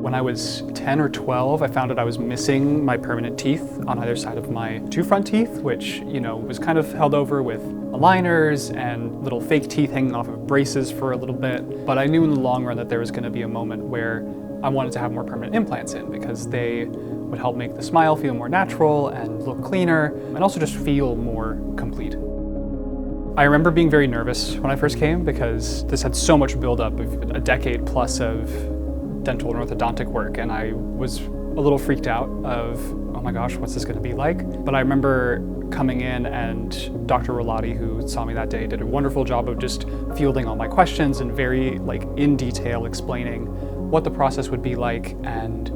When I was 10 or 12, I found out I was missing my permanent teeth on either side of my two front teeth, which, was kind of held over with aligners and little fake teeth hanging off of braces for a little bit. But I knew in the long run that there was going to be a moment where I wanted to have more permanent implants in because they would help make the smile feel more natural and look cleaner and also just feel more complete. I remember being very nervous when I first came because this had so much buildup of a decade plus of dental and orthodontic work, and I was a little freaked out of, oh my gosh, what's this going to be like? But I remember coming in and Dr. Rolati, who saw me that day, did a wonderful job of just fielding all my questions and very in detail explaining what the process would be like and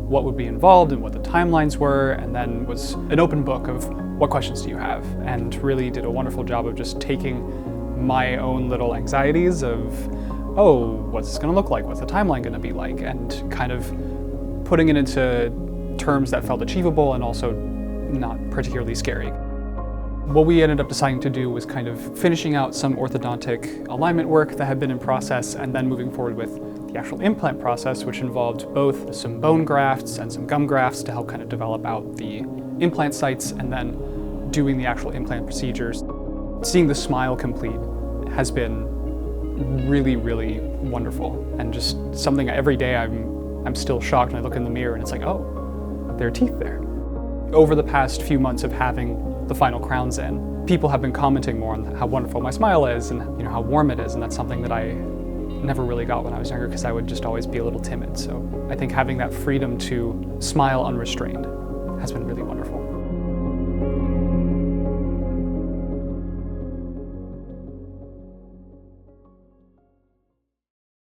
what would be involved and what the timelines were, and then was an open book of what questions do you have, and really did a wonderful job of just taking my own little anxieties of, oh, what's this going to look like? What's the timeline going to be like? And kind of putting it into terms that felt achievable and also not particularly scary. What we ended up deciding to do was kind of finishing out some orthodontic alignment work that had been in process and then moving forward with the actual implant process, which involved both some bone grafts and some gum grafts to help kind of develop out the implant sites and then doing the actual implant procedures. Seeing the smile complete has been really, really wonderful, and just something every day I'm still shocked when I look in the mirror and it's like, oh, there are teeth there. Over the past few months of having the final crowns in, people have been commenting more on how wonderful my smile is and how warm it is, and that's something that I never really got when I was younger because I would just always be a little timid. So I think having that freedom to smile unrestrained has been really wonderful.